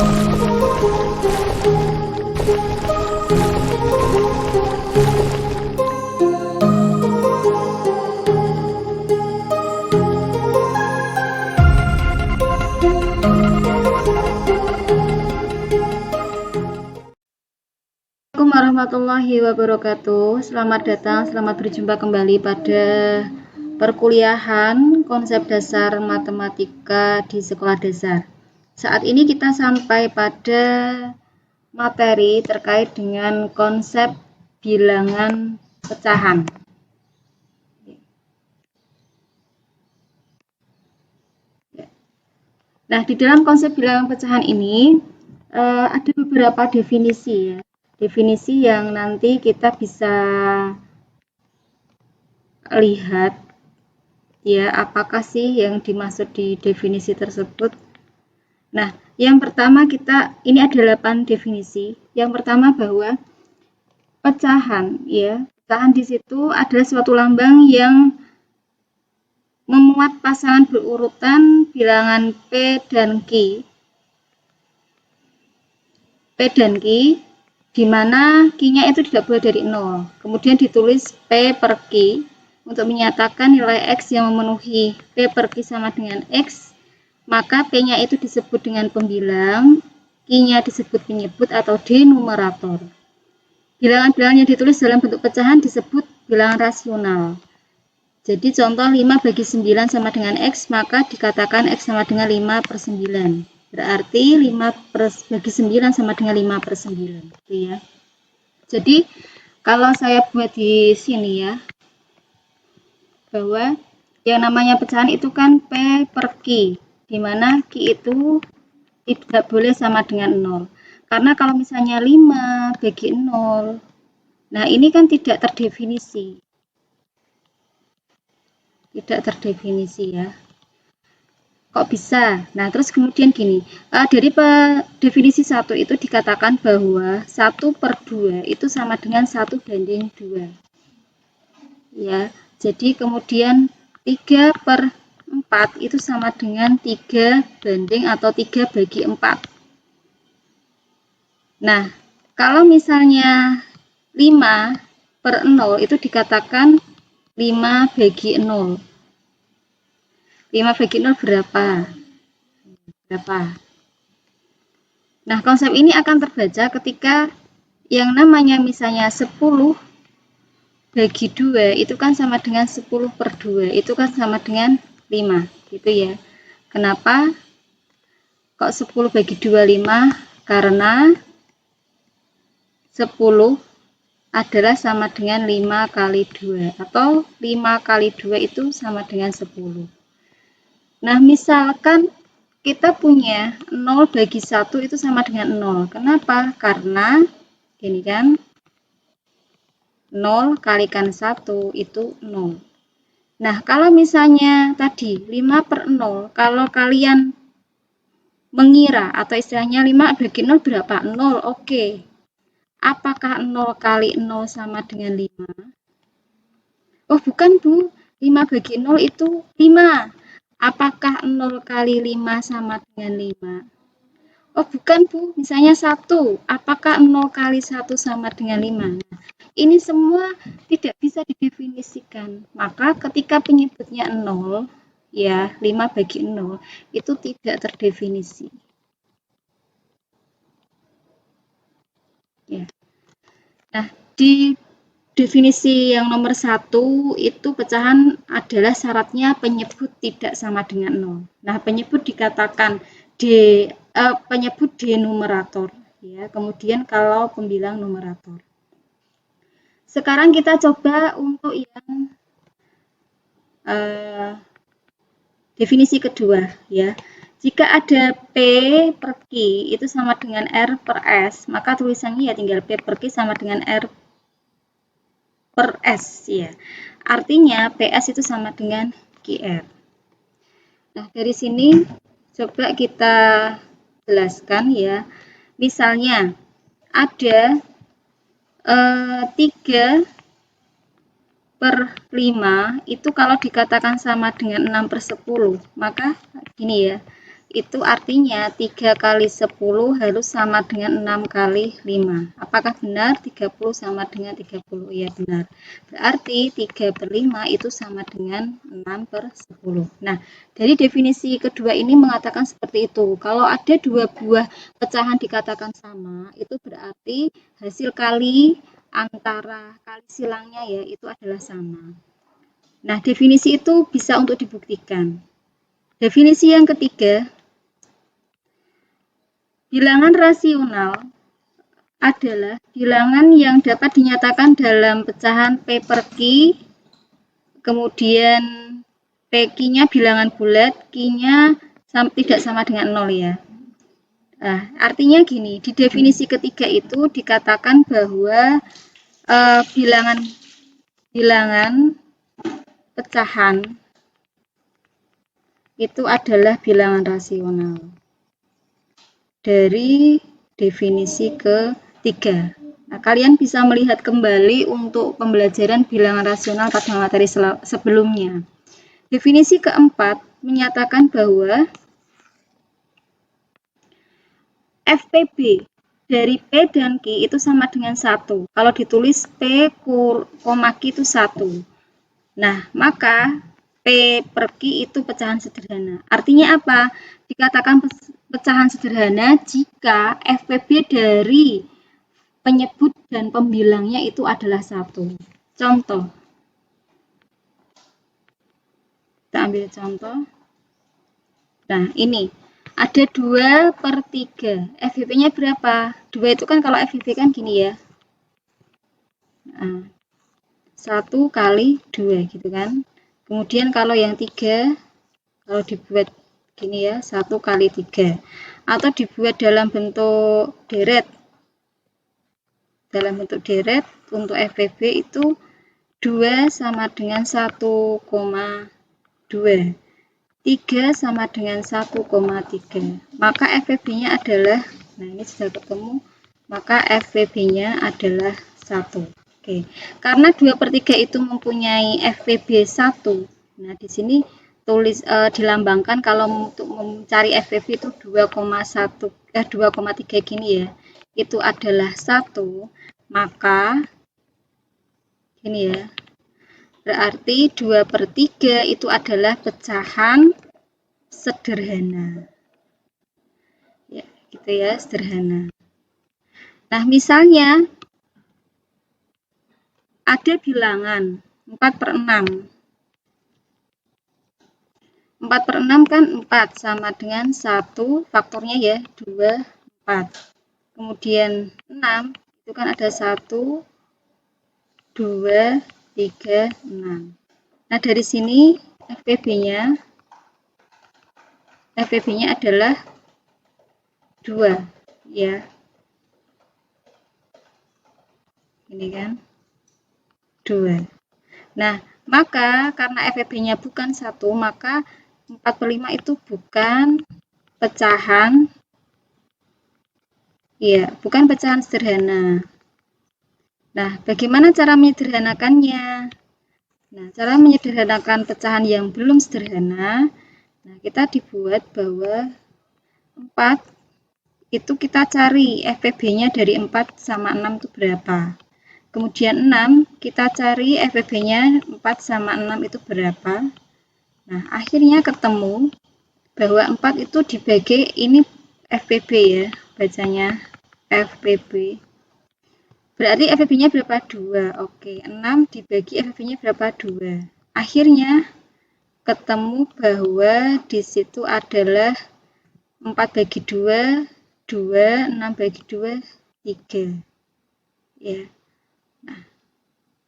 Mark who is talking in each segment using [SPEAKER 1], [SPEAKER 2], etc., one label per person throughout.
[SPEAKER 1] Assalamualaikum warahmatullahi wabarakatuh. Selamat datang, selamat berjumpa kembali pada perkuliahan konsep dasar matematika di sekolah dasar. Saat ini kita sampai pada materi terkait dengan konsep bilangan pecahan. Nah, di dalam konsep bilangan pecahan ini ada beberapa definisi ya. Definisi yang nanti kita bisa lihat ya, apakah sih yang dimaksud di definisi tersebut. Nah, yang pertama ini ada 8 definisi. Yang pertama bahwa pecahan ya, pecahan di situ adalah suatu lambang yang memuat pasangan berurutan bilangan P dan Q. P dan Q di mana Q-nya itu tidak boleh dari 0. Kemudian ditulis P per Q untuk menyatakan nilai X yang memenuhi P per Q sama dengan X, maka P-nya itu disebut dengan pembilang, Q-nya disebut penyebut atau denumerator. Bilangan-bilangan yang ditulis dalam bentuk pecahan disebut bilangan rasional. Jadi contoh 5 bagi 9 sama dengan X, maka dikatakan X sama dengan 5 per 9. Berarti 5 bagi 9 sama dengan 5 per 9. Gitu ya. Jadi kalau saya buat di sini ya, bahwa yang namanya pecahan itu kan P per Q, di mana Q itu tidak boleh sama dengan 0. Karena kalau misalnya 5 bagi 0, nah ini kan tidak terdefinisi. Tidak terdefinisi ya. Kok bisa? Nah, terus kemudian gini, dari definisi 1 itu dikatakan bahwa 1 per 2 itu sama dengan 1 banding 2. Ya, jadi kemudian 3 per 4 itu sama dengan 3 banding atau 3 bagi 4. Nah, kalau misalnya 5 per 0 itu dikatakan 5 bagi 0. 5 bagi 0 berapa? Nah, konsep ini akan terbaca ketika yang namanya misalnya 10 bagi 2 itu kan sama dengan 10 per 2. Itu kan sama dengan 5. Gitu ya. Kenapa? Kok 10 bagi 2 5? Karena 10 adalah sama dengan 5 kali 2. Atau 5 kali 2 itu sama dengan 10. Nah, misalkan kita punya 0 bagi 1 itu sama dengan 0. Kenapa? Karena ini kan 0 kalikan 1 itu 0. Nah, kalau misalnya tadi 5 per 0, kalau kalian mengira atau istilahnya 5 bagi 0 berapa? 0, oke. Apakah 0 kali 0 sama dengan 5? Oh, bukan Bu, 5 bagi 0 itu 5. Apakah 0 kali 5 sama dengan 5? Oh, bukan Bu, misalnya 1. Apakah 0 kali 1 sama dengan 5? Nah, ini semua tidak bisa didefinisikan. Maka ketika penyebutnya 0, ya 5 bagi 0, itu tidak terdefinisi. Ya. Nah, di definisi yang nomor 1 itu pecahan adalah syaratnya penyebut tidak sama dengan 0. Nah, penyebut dikatakan penyebut denumerator ya. Kemudian kalau pembilang numerator. Sekarang kita coba untuk yang definisi kedua ya. Jika ada P per Q itu sama dengan R per S, maka tulisannya ya tinggal P per Q sama dengan R per S ya. Artinya PS itu sama dengan QR. Nah, dari sini coba kita jelaskan ya. Misalnya ada 3 per 5 itu kalau dikatakan sama dengan 6 per 10, maka gini ya. itu artinya 3 kali 10 harus sama dengan 6 kali 5. Apakah benar 30 sama dengan 30? Ya benar. Berarti 3/5 itu sama dengan 6/10. Nah, dari definisi kedua ini mengatakan seperti itu. Kalau ada dua buah pecahan dikatakan sama, itu berarti hasil kali antara kali silangnya ya itu adalah sama. Nah, definisi itu bisa untuk dibuktikan. Definisi yang ketiga, bilangan rasional adalah bilangan yang dapat dinyatakan dalam pecahan P per Q, kemudian P-nya bilangan bulat, Q-nya tidak sama dengan 0 ya. Nah, artinya gini, di definisi ketiga itu dikatakan bahwa bilangan pecahan itu adalah bilangan rasional. Dari definisi ketiga. Nah, kalian bisa melihat kembali untuk pembelajaran bilangan rasional pada materi sebelumnya. Definisi keempat menyatakan bahwa FPB dari P dan Q itu sama dengan 1. Kalau ditulis P, Q itu 1. Nah, maka P per Q itu pecahan sederhana. Artinya apa? Dikatakan pecahan sederhana jika FPB dari penyebut dan pembilangnya itu adalah 1. Contoh. Kita ambil contoh. Nah, ini. Ada 2/3. FVP-nya berapa? 2 itu kan kalau FVP kan gini ya. Nah, 1 kali 2 gitu kan. Kemudian kalau yang 3, kalau dibuat gini ya, 1 kali 3. Atau dibuat dalam bentuk deret. Dalam bentuk deret untuk FVP itu 2 sama dengan 1,2. 3 sama dengan 1,3. Maka FVB-nya adalah, nah ini sudah ketemu, maka FVB-nya adalah 1. Oke. Karena 2/3 itu mempunyai FVB 1. Nah, di sini tulis dilambangkan kalau untuk mencari FVB itu 2,3 gini ya. Itu adalah 1, maka gini ya. Berarti 2/3 itu adalah pecahan sederhana. Ya, gitu ya, sederhana. Nah, misalnya ada bilangan 4/6. 4/6 kan 4 sama dengan 1, faktornya ya 2, 4. Kemudian 6, itu kan ada 1, 2, 3, 6. Nah, dari sini FPB-nya adalah 2 ya. Ini kan 2. Nah, maka karena FPB-nya bukan 1, maka 4/5 itu bukan pecahan, ya, bukan pecahan sederhana. Nah, bagaimana cara menyederhanakannya? Nah, cara menyederhanakan pecahan yang belum sederhana, nah kita dibuat bahwa 4 itu kita cari FPB-nya dari 4 sama 6 itu berapa. Kemudian 6, kita cari FPB-nya 4 sama 6 itu berapa. Nah, akhirnya ketemu bahwa 4 itu dibagi, ini FPB ya, bacanya FPB. Berarti FPB-nya berapa? 2. Oke, 6 dibagi FPB-nya berapa? 2. Akhirnya ketemu bahwa di situ adalah 4/2, 2, 6/2, 3. Ya. Nah,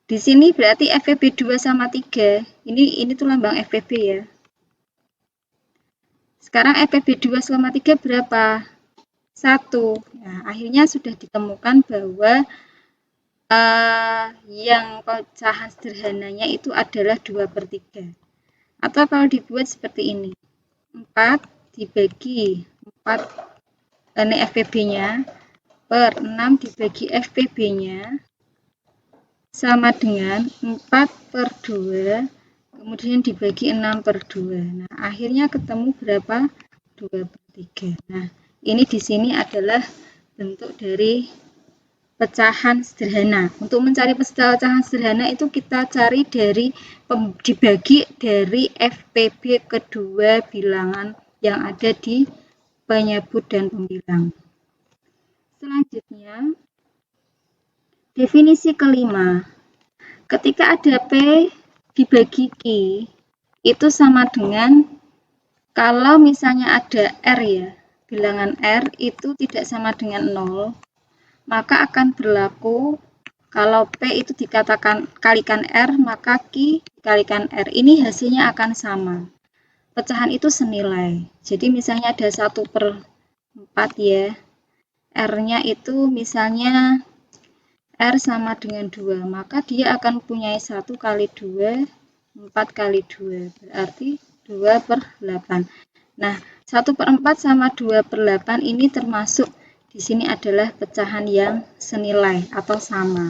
[SPEAKER 1] di sini berarti FPB 2 sama 3. Ini tuh lambang FPB ya. Sekarang FPB 2 sama 3 berapa? 1. Nah, akhirnya sudah ditemukan bahwa yang pecahan sederhananya itu adalah 2/3. Atau kalau dibuat seperti ini. 4 dibagi 4, ini FPB-nya, per 6 dibagi FPB-nya, sama dengan 4/2, kemudian dibagi 6/2. Nah, akhirnya ketemu berapa? 2/3. Nah, ini di sini adalah bentuk dari pecahan sederhana. Untuk mencari pecahan sederhana itu kita cari dari dibagi dari FPB kedua bilangan yang ada di penyebut dan pembilang. Selanjutnya, definisi kelima. Ketika ada P dibagi Q, itu sama dengan kalau misalnya ada R ya, bilangan R itu tidak sama dengan 0, maka akan berlaku kalau P itu dikatakan kalikan R, maka Q dikalikan R. Ini hasilnya akan sama. Pecahan itu senilai. Jadi misalnya ada 1/4 ya. R-nya itu misalnya R sama dengan 2, maka dia akan punya 1 kali 2, 4 kali 2, berarti 2/8. Nah, 1/4 sama 2/8 ini termasuk di sini adalah pecahan yang senilai atau sama.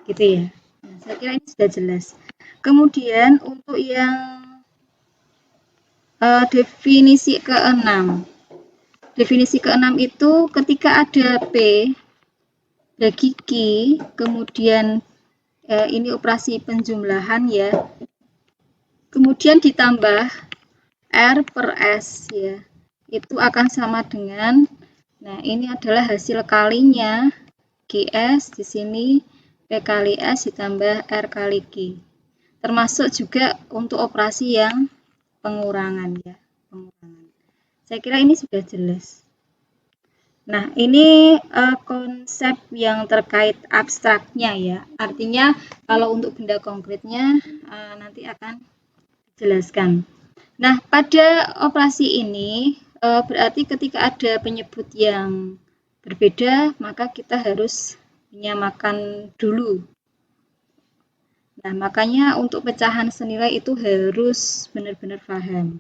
[SPEAKER 1] Gitu ya. Nah, saya kira ini sudah jelas. Kemudian untuk yang definisi ke-6. Definisi ke-6 itu ketika ada P bagi Q, kemudian ini operasi penjumlahan ya, kemudian ditambah R per S ya, itu akan sama dengan, nah ini adalah hasil kalinya GS, di sini P kali S ditambah R kali Q. Termasuk juga untuk operasi yang pengurangan ya, pengurangan. Saya kira ini sudah jelas. Nah, ini konsep yang terkait abstraknya ya. Artinya kalau untuk benda konkretnya nanti akan dijelaskan. Nah, pada operasi ini berarti ketika ada penyebut yang berbeda, maka kita harus menyamakan dulu. Nah, makanya untuk pecahan senilai itu harus benar-benar paham.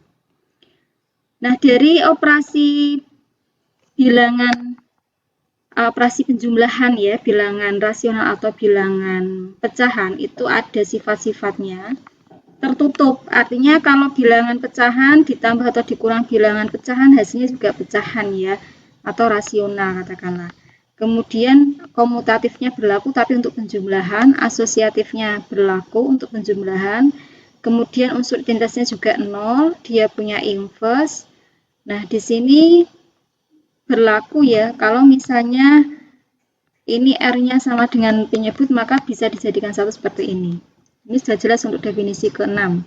[SPEAKER 1] Nah, dari operasi bilangan, operasi penjumlahan ya, bilangan rasional atau bilangan pecahan itu ada sifat-sifatnya. Tertutup, artinya kalau bilangan pecahan ditambah atau dikurang bilangan pecahan, hasilnya juga pecahan ya, atau rasional katakanlah. Kemudian komutatifnya berlaku tapi untuk penjumlahan, asosiatifnya berlaku untuk penjumlahan, kemudian unsur identitasnya juga 0, dia punya inverse. Nah, di sini berlaku ya, kalau misalnya ini R-nya sama dengan penyebut, maka bisa dijadikan satu seperti ini. Ini sudah jelas untuk definisi ke-6.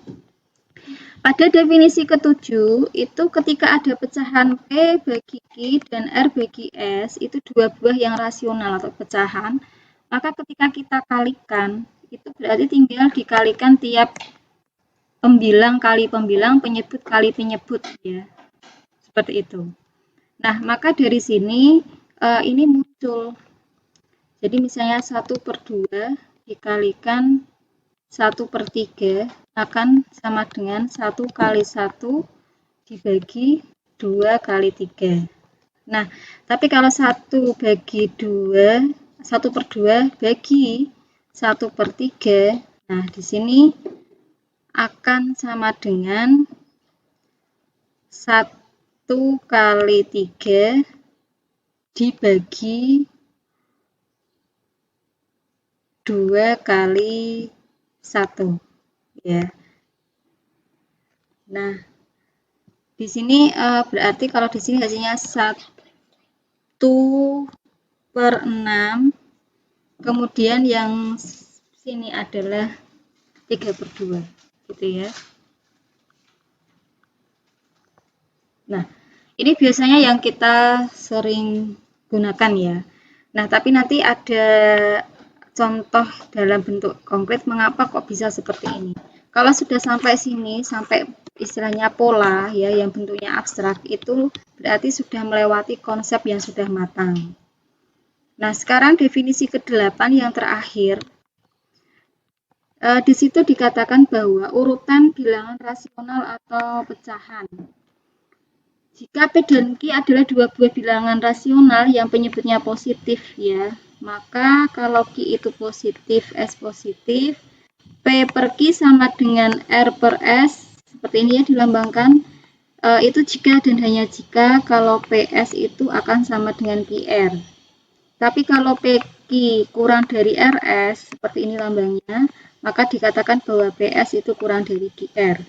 [SPEAKER 1] Pada definisi ke-7, itu ketika ada pecahan P bagi Q dan R bagi S, itu dua buah yang rasional atau pecahan, maka ketika kita kalikan, itu berarti tinggal dikalikan tiap pembilang kali pembilang, penyebut kali penyebut ya. Seperti itu. Nah, maka dari sini ini muncul. Jadi misalnya 1/2 dikalikan 1/3 akan sama dengan 1 kali 1 dibagi 2 kali 3. Nah, tapi kalau 1 bagi 2, 1/2 bagi 1/3, nah di sini akan sama dengan 1 kali 3 dibagi 2 kali 1 ya. Nah, di sini berarti kalau di sini hasilnya 1/6, kemudian yang sini adalah 3/2 gitu ya. Nah, ini biasanya yang kita sering gunakan ya. Nah, tapi nanti ada contoh dalam bentuk konkret mengapa kok bisa seperti ini. Kalau sudah sampai sini, sampai istilahnya pola ya yang bentuknya abstrak, itu berarti sudah melewati konsep yang sudah matang. Nah, sekarang definisi ke-8 yang terakhir. Di situ dikatakan bahwa urutan bilangan rasional atau pecahan. Jika P dan Q adalah dua buah bilangan rasional yang penyebutnya positif ya, maka kalau Q itu positif, S positif, P per Q sama dengan R per S, seperti ini ya dilambangkan. Itu jika dan hanya jika kalau PS itu akan sama dengan PR. Tapi kalau PQ kurang dari RS, seperti ini lambangnya, maka dikatakan bahwa PS itu kurang dari QR.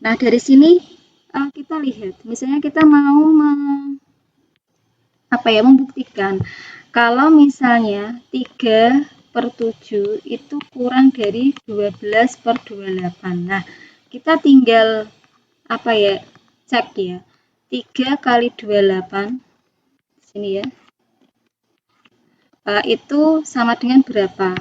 [SPEAKER 1] Nah, dari sini kita lihat, misalnya kita mau membuktikan kalau misalnya 3/7 itu kurang dari 12/28. Nah, kita tinggal cek ya. 3 kali 28 sini ya. Itu sama dengan berapa?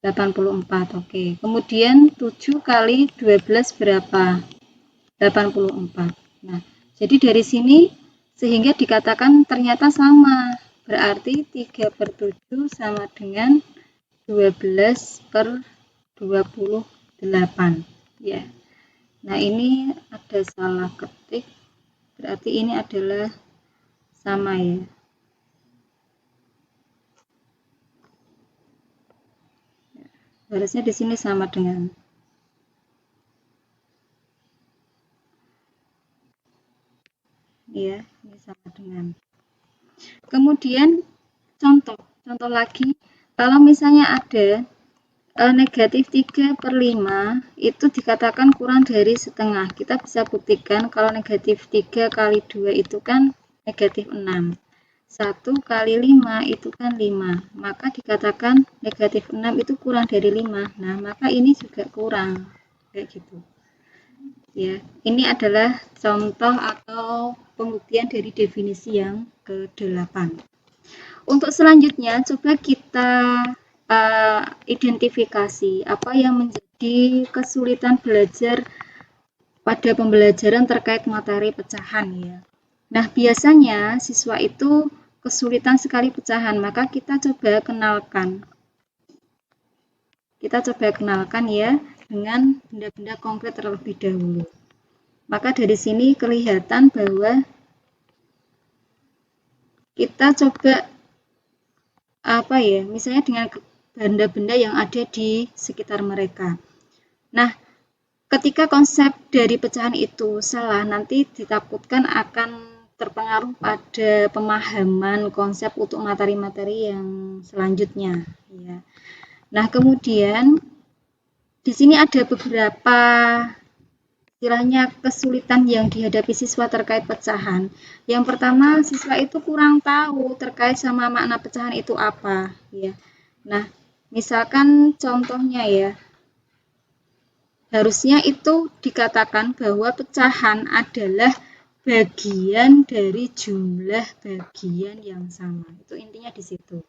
[SPEAKER 1] 84. Oke. Kemudian 7 kali 12 berapa? 84. Nah, jadi dari sini sehingga dikatakan ternyata sama. Berarti 3/7 sama dengan 12/28. Ya. Nah, ini ada salah ketik. Berarti ini adalah sama ya. Harusnya di sini sama dengan ya, ini sama dengan. Kemudian contoh lagi, kalau misalnya ada negatif 3/5 itu dikatakan kurang dari setengah. Kita bisa buktikan kalau negatif 3 kali 2 itu kan negatif 6. 1 kali 5 itu kan 5. Maka dikatakan negatif 6 itu kurang dari 5. Nah, maka ini juga kurang. Kayak gitu. Ya, ini adalah contoh atau pembuktian dari definisi yang ke-8. Untuk selanjutnya, coba kita identifikasi apa yang menjadi kesulitan belajar pada pembelajaran terkait materi pecahan ya. Nah, biasanya siswa itu kesulitan sekali pecahan, maka kita coba kenalkan. Ya dengan benda-benda konkret terlebih dahulu. Maka dari sini kelihatan bahwa kita coba misalnya dengan benda-benda yang ada di sekitar mereka. Nah, ketika konsep dari pecahan itu salah, nanti ditakutkan akan terpengaruh pada pemahaman konsep untuk materi-materi yang selanjutnya. Ya. Nah, kemudian di sini ada beberapa istilahnya kesulitan yang dihadapi siswa terkait pecahan. Yang pertama, siswa itu kurang tahu terkait sama makna pecahan itu apa. Ya. Nah, misalkan contohnya ya, harusnya itu dikatakan bahwa pecahan adalah bagian dari jumlah bagian yang sama. Itu intinya di situ.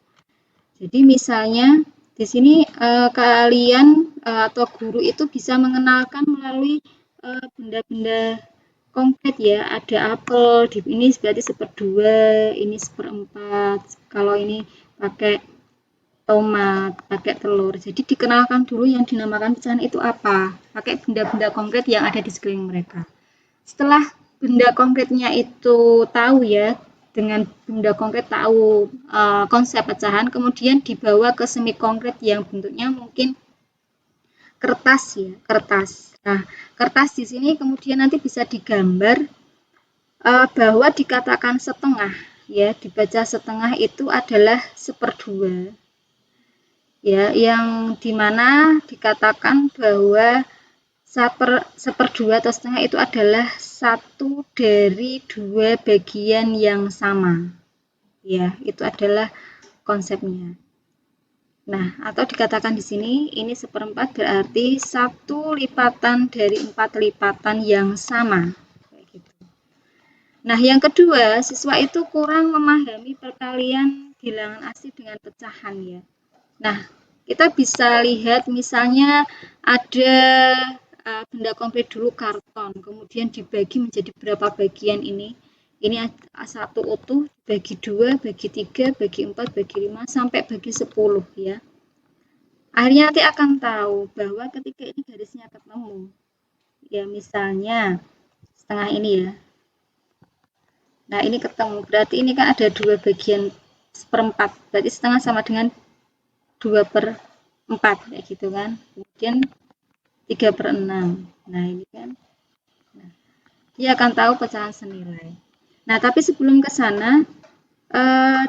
[SPEAKER 1] Jadi misalnya di sini kalian atau guru itu bisa mengenalkan melalui benda-benda konkret ya. Ada apel, ini berarti 1/2, ini 1/4. Kalau ini pakai tomat, pakai telur. Jadi dikenalkan dulu yang dinamakan pecahan itu apa. Pakai benda-benda konkret yang ada di sekeliling mereka. Setelah benda konkretnya itu tahu ya, dengan benda konkret tahu konsep pecahan, kemudian dibawa ke semi konkret yang bentuknya mungkin kertas ya, kertas. Nah, kertas di sini kemudian nanti bisa digambar bahwa dikatakan setengah ya, dibaca setengah itu adalah 1/2 ya, yang dimana dikatakan bahwa 1/2 atau setengah itu adalah 1 dari 2 bagian yang sama ya, itu adalah konsepnya. Nah, atau dikatakan di sini ini 1/4 berarti 1 lipatan dari 4 lipatan yang sama kayak gitu. Nah, yang kedua, siswa itu kurang memahami perkalian bilangan asli dengan pecahan ya. Nah, kita bisa lihat misalnya ada benda konkret dulu karton, kemudian dibagi menjadi berapa bagian ini. Ini 1 utuh, bagi 2, bagi 3, bagi 4, bagi 5, sampai bagi 10 ya. Akhirnya nanti akan tahu bahwa ketika ini garisnya ketemu, ya misalnya setengah ini ya. Nah, ini ketemu, berarti ini kan ada 2 bagian 1/4, berarti setengah sama dengan 2/4 kayak gitu kan. Kemudian 3/6. Nah, ini kan. Nah, dia akan tahu pecahan senilai. Nah, tapi sebelum ke sana,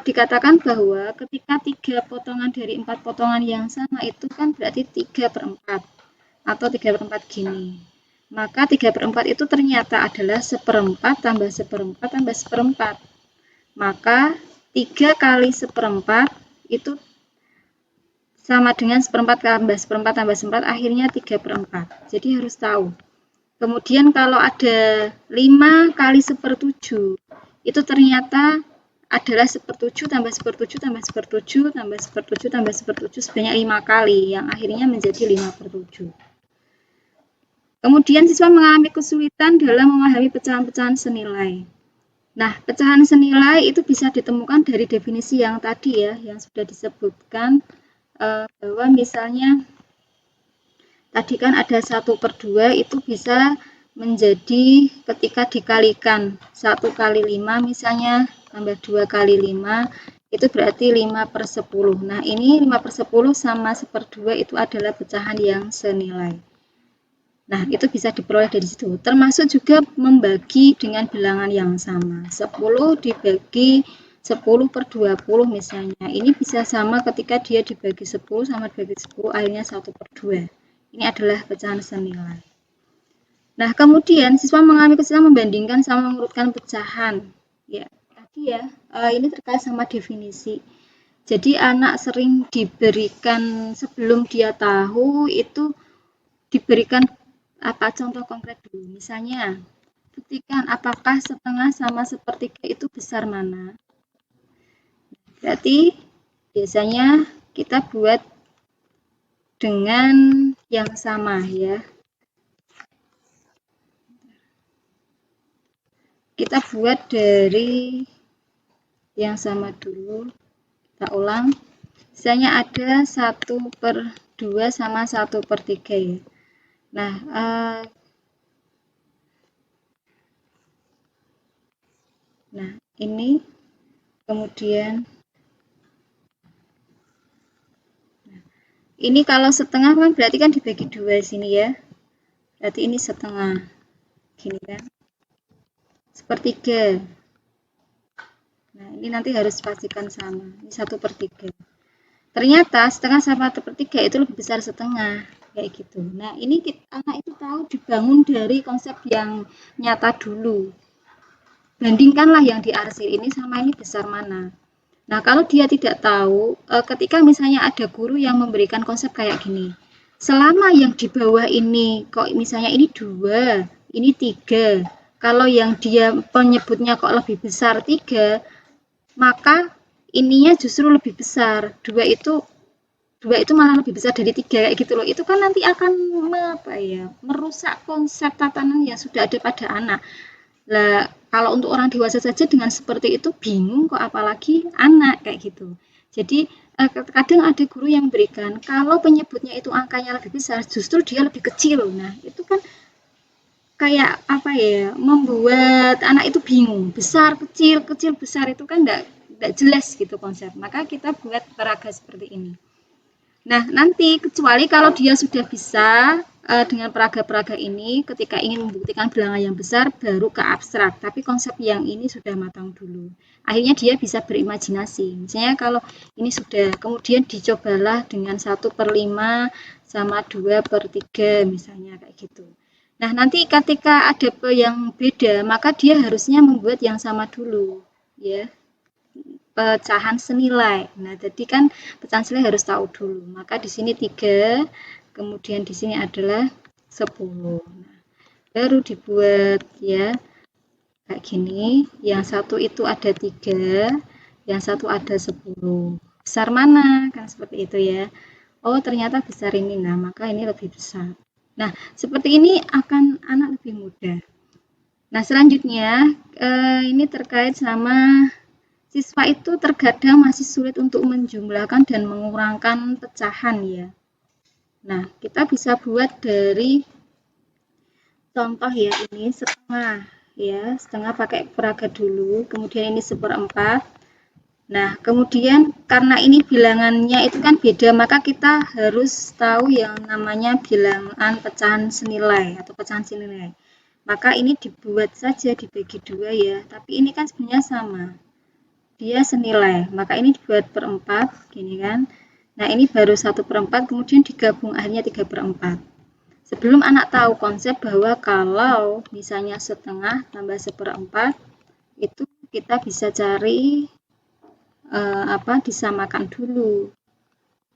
[SPEAKER 1] dikatakan bahwa ketika 3 potongan dari 4 potongan yang sama itu kan berarti 3/4 atau 3/4 gini. Maka 3/4 itu ternyata adalah 1/4 tambah 1/4 tambah 1/4. Maka 3 kali 1/4 itu sama dengan 1/4 tambah 1/4 tambah 1/4, akhirnya 3/4. Jadi harus tahu. Kemudian kalau ada 5 kali 1/7, itu ternyata adalah 1/7 tambah 1/7 tambah 1/7 tambah 1/7 tambah 1/7 sebanyak 5 kali, yang akhirnya menjadi 5/7. Kemudian siswa mengalami kesulitan dalam memahami pecahan-pecahan senilai. Nah, pecahan senilai itu bisa ditemukan dari definisi yang tadi ya, yang sudah disebutkan, bahwa misalnya tadi kan ada 1/2 itu bisa menjadi ketika dikalikan 1 kali 5 misalnya tambah 2 kali 5 itu berarti 5/10. Nah, ini 5/10 sama 1/2 itu adalah pecahan yang senilai. Nah, itu bisa diperoleh dari situ. Termasuk juga membagi dengan bilangan yang sama. 10 dibagi 10/20 misalnya. Ini bisa sama ketika dia dibagi 10 sama dibagi 10 akhirnya 1/2. Ini adalah pecahan senilai. Nah, kemudian siswa mengalami kesulitan membandingkan sama mengurutkan pecahan. Ya, tadi ya, ini terkait sama definisi. Jadi anak sering diberikan sebelum dia tahu itu diberikan apa contoh konkret dulu. Misalnya, buktikan apakah setengah sama sepertiga itu besar mana. Berarti biasanya kita buat dengan yang sama ya. Kita buat dari yang sama dulu. Kita ulang. Misalnya ada 1/2 sama 1/3 ya. Nah, ini kemudian ini kalau setengah kan berarti kan dibagi 2 sini ya. Berarti ini setengah. Gini kan. Sepertiga. Nah, ini nanti harus pastikan sama. Ini 1/3. Ternyata setengah sama 1/3 itu lebih besar setengah. Kayak gitu. Nah, ini anak itu tahu dibangun dari konsep yang nyata dulu. Bandingkanlah yang diarsir ini sama ini besar mana. Nah, kalau dia tidak tahu, ketika misalnya ada guru yang memberikan konsep kayak gini, selama yang di bawah ini, kok misalnya ini 2, ini 3, kalau yang dia penyebutnya kok lebih besar 3, maka ininya justru lebih besar. 2 itu malah lebih besar dari 3 kayak gitu loh. Itu kan nanti akan merusak konsep tatanan yang sudah ada pada anak. Lah, kalau untuk orang dewasa saja dengan seperti itu bingung kok apalagi anak kayak gitu. Jadi kadang ada guru yang memberikan kalau penyebutnya itu angkanya lebih besar, justru dia lebih kecil. Nah, itu kan kayak apa ya, membuat anak itu bingung. Besar, kecil, kecil, besar itu kan enggak jelas gitu konsep. Maka kita buat peraga seperti ini. Nah, nanti kecuali kalau dia sudah bisa dengan peraga-peraga ini, ketika ingin membuktikan bilangan yang besar, baru ke abstrak. Tapi konsep yang ini sudah matang dulu. Akhirnya dia bisa berimajinasi. Misalnya kalau ini sudah, kemudian dicobalah dengan 1/5 sama 2/3 misalnya kayak gitu. Nah, nanti ketika ada yang beda, maka dia harusnya membuat yang sama dulu. Ya, pecahan senilai. Nah, jadi kan pecahan senilai harus tahu dulu. Maka di sini 3, kemudian di sini adalah 10. Nah, baru dibuat ya kayak gini. Yang satu itu ada 3, yang satu ada 10. Besar mana? Kan seperti itu ya. Oh, ternyata besar ini. Nah, maka ini lebih besar. Nah, seperti ini akan anak lebih mudah. Nah, selanjutnya ini terkait sama siswa itu terkadang masih sulit untuk menjumlahkan dan mengurangkan pecahan ya. Nah, kita bisa buat dari contoh ya, ini setengah ya, setengah pakai peraga dulu, kemudian ini 1/4. Nah, kemudian karena ini bilangannya itu kan beda, maka kita harus tahu yang namanya bilangan pecahan senilai atau pecahan senilai. Maka ini dibuat saja dibagi 2 ya, tapi ini kan sebenarnya sama. Dia senilai, maka ini dibuat per 4, gini kan. Nah, ini baru 1/4, kemudian digabung akhirnya 3/4. Sebelum anak tahu konsep bahwa kalau misalnya setengah tambah 1/4, itu kita bisa cari disamakan dulu.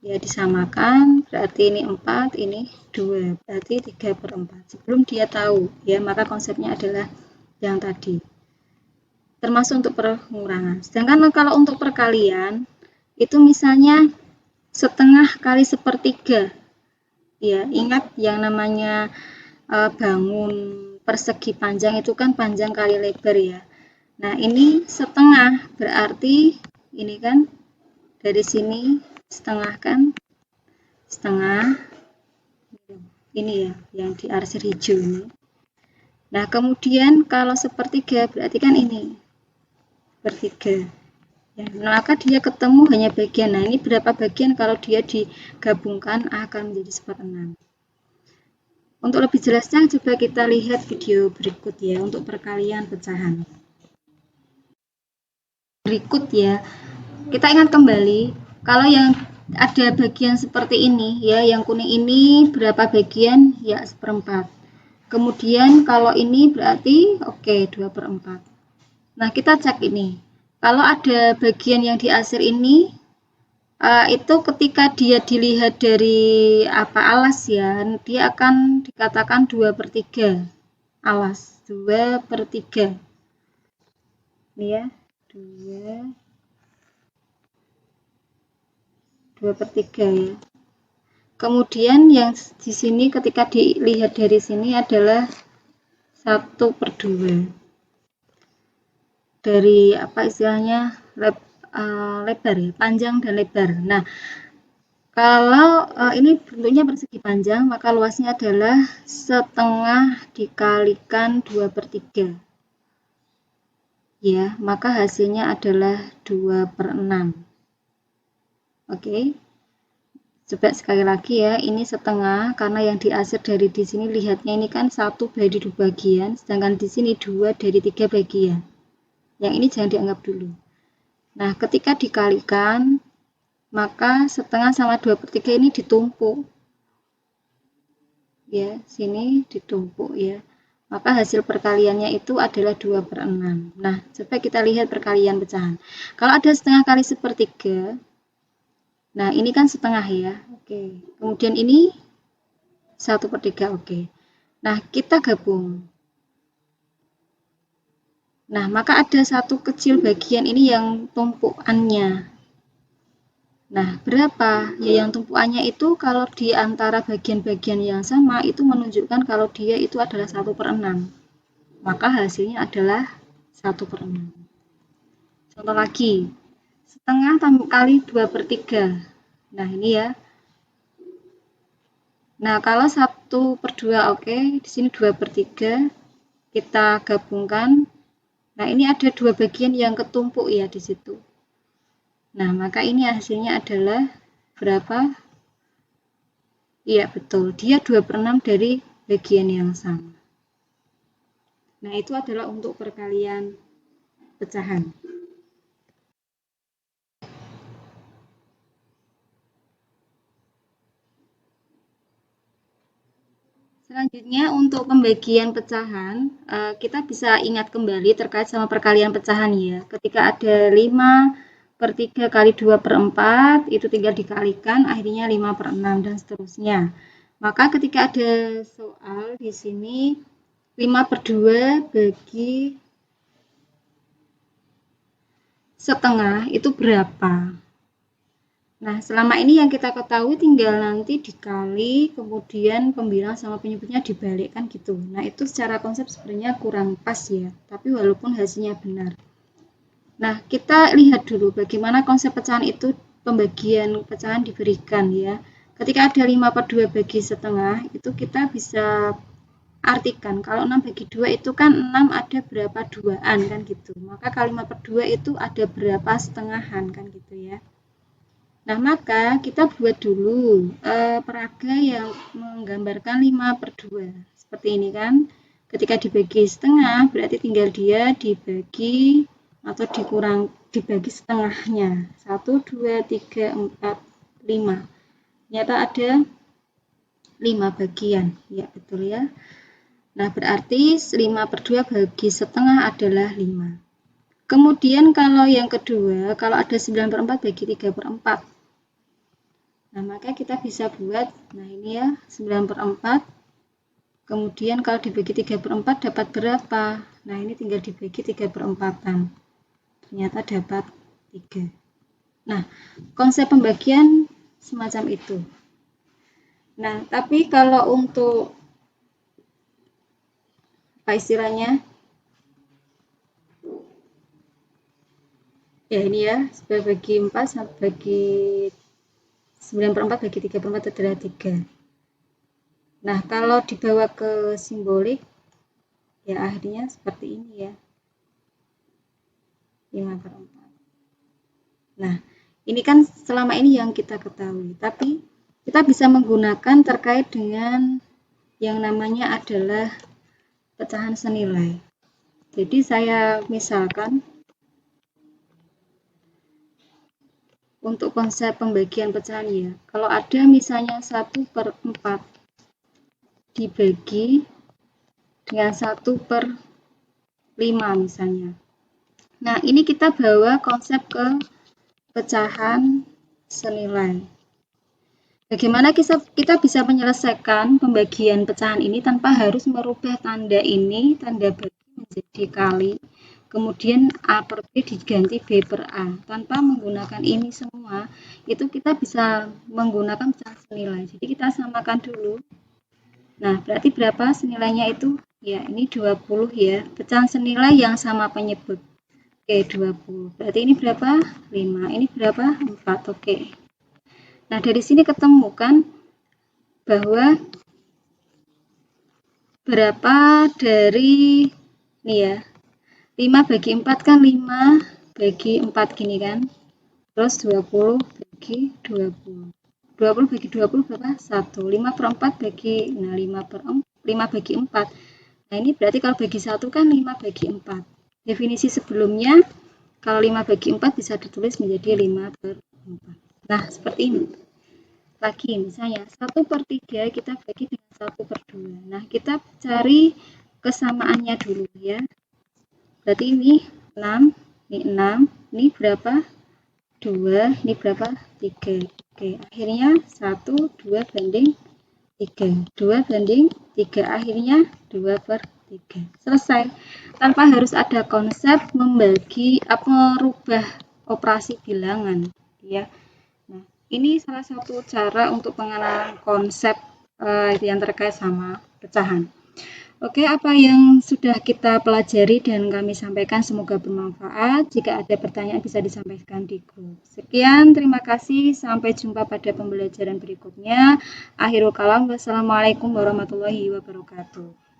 [SPEAKER 1] Ya, disamakan, berarti ini 4, ini 2, berarti 3/4. Sebelum dia tahu, ya, maka konsepnya adalah yang tadi. Termasuk untuk pengurangan. Sedangkan kalau untuk perkalian, itu misalnya setengah kali 1/3. Ya, ingat yang namanya bangun persegi panjang itu kan panjang kali lebar ya. Nah, ini setengah, berarti ini kan dari sini setengah kan, setengah, ini ya, yang di arsir hijau ini. Nah, kemudian kalau 1/3 berarti kan ini 1/3. Ya, maka dia ketemu hanya bagian. Nah, ini berapa bagian kalau dia digabungkan akan menjadi 1/6. Untuk lebih jelasnya coba kita lihat video berikut ya untuk perkalian pecahan. Berikut ya, kita ingat kembali kalau yang ada bagian seperti ini ya, yang kuning ini berapa bagian? Ya, 1/4. Kemudian kalau ini berarti oke, 2/4. Nah, kita cek ini. Kalau ada bagian yang diarsir ini, itu ketika dia dilihat dari alas ya, dia akan dikatakan 2/3 alas, 2/3. Ini ya, 2/3 ya. Kemudian yang di sini ketika dilihat dari sini adalah 1/2 dari istilahnya lebar ya, panjang dan lebar. Nah, kalau ini bentuknya persegi panjang, maka luasnya adalah setengah dikalikan 2/3. Ya, maka hasilnya adalah 2/6. Oke. Coba sekali lagi ya, ini setengah karena yang diarsir dari di sini lihatnya ini kan 1 dari 2 bagian, sedangkan di sini 2 dari 3 bagian. Yang ini jangan dianggap dulu. Nah, ketika dikalikan, maka setengah sama 2/3 ini ditumpuk. Ya, sini ditumpuk ya. Maka hasil perkaliannya itu adalah 2/6. Nah, coba kita lihat perkalian pecahan. Kalau ada setengah kali 1/3, nah ini kan setengah ya. Oke. Kemudian ini 1/3, oke. Nah, kita gabung. Nah, maka ada satu kecil bagian ini yang tumpukannya. Nah, berapa? Ya, yang tumpukannya itu kalau di antara bagian-bagian yang sama itu menunjukkan kalau dia itu adalah 1/6. Maka hasilnya adalah 1/6. Contoh lagi, setengah kali 2/3. Nah, ini ya. Nah, kalau 1/2 oke, di sini 2/3 kita gabungkan. Nah, ini ada 2 bagian yang ketumpuk ya di situ. Nah, maka ini hasilnya adalah berapa? Iya, betul. Dia 2/6 dari bagian yang sama. Nah, itu adalah untuk perkalian pecahan. Selanjutnya untuk pembagian pecahan, kita bisa ingat kembali terkait sama perkalian pecahan ya. Ketika ada 5/3 kali 2/4, itu tinggal dikalikan, akhirnya 5/6 dan seterusnya. Maka ketika ada soal di sini 5/2 bagi setengah itu berapa? Nah, selama ini yang kita ketahui tinggal nanti dikali, kemudian pembilang sama penyebutnya dibalikkan gitu. Nah, itu secara konsep sebenarnya kurang pas ya, tapi walaupun hasilnya benar. Nah, kita lihat dulu bagaimana konsep pecahan itu, pembagian pecahan diberikan ya. Ketika ada 5/2 bagi setengah, itu kita bisa artikan, kalau 6 bagi 2 itu kan 6 ada berapa duaan kan gitu. Maka kalau 5/2 itu ada berapa setengahan kan gitu ya. Nah, maka kita buat dulu peraga yang menggambarkan 5/2. Seperti ini kan. Ketika dibagi setengah, berarti tinggal dia dibagi atau dibagi setengahnya. 1, 2, 3, 4, 5. Ternyata ada 5 bagian. Ya, betul ya. Nah, berarti 5/2 bagi setengah adalah 5. Kemudian kalau yang kedua, kalau ada 9/4 bagi 3/4. Nah, maka kita bisa buat, nah ini ya, 9/4. Kemudian kalau dibagi 3/4 dapat berapa? Nah, ini tinggal dibagi 3/4-an. Ternyata dapat 3. Nah, konsep pembagian semacam itu. Nah, tapi kalau untuk apa istilahnya? Ya ini ya, bagi 4 sampai bagi 9/4 bagi 3/4 adalah 3. Nah, kalau dibawa ke simbolik, ya akhirnya seperti ini ya. 5/4. Nah, ini kan selama ini yang kita ketahui, tapi kita bisa menggunakan terkait dengan yang namanya adalah pecahan senilai. Jadi saya misalkan untuk konsep pembagian pecahan ya, kalau ada misalnya 1/4 dibagi dengan 1/5 misalnya. Nah, ini kita bawa konsep ke pecahan senilai. Bagaimana kita bisa menyelesaikan pembagian pecahan ini tanpa harus merubah tanda ini, tanda bagi menjadi kali, kemudian A per B diganti B per A. Tanpa menggunakan ini semua, itu kita bisa menggunakan pecahan senilai. Jadi kita samakan dulu. Nah, berarti berapa senilainya itu? Ya, ini 20 ya. Pecahan senilai yang sama penyebut. Oke, 20. Berarti ini berapa? 5. Ini berapa? 4. Oke. Nah, dari sini ketemu kan bahwa berapa dari nih ya. 5 bagi 4 kan 5 bagi 4 gini kan. Terus 20 bagi 20. 20 bagi 20 berapa? 1. 5/4 bagi 5 bagi 4. Nah, ini berarti kalau bagi 1 kan 5 bagi 4. Definisi sebelumnya kalau 5 bagi 4 bisa ditulis menjadi 5/4. Nah, seperti ini. Lagi misalnya 1/3 kita bagi dengan 1/2. Nah, kita cari kesamaannya dulu ya. Berarti ini 6, ini 6, ini berapa? 2, ini berapa? 3. Oke, akhirnya 1, 2 banding 3. 2 banding 3, akhirnya 2/3. Selesai. Tanpa harus ada konsep membagi merubah operasi bilangan ya. Nah, ini salah satu cara untuk pengenalan konsep yang terkait sama pecahan. Oke, apa yang sudah kita pelajari dan kami sampaikan semoga bermanfaat. Jika ada pertanyaan bisa disampaikan di grup. Sekian, terima kasih. Sampai jumpa pada pembelajaran berikutnya. Akhirul kalam, wassalamualaikum warahmatullahi wabarakatuh.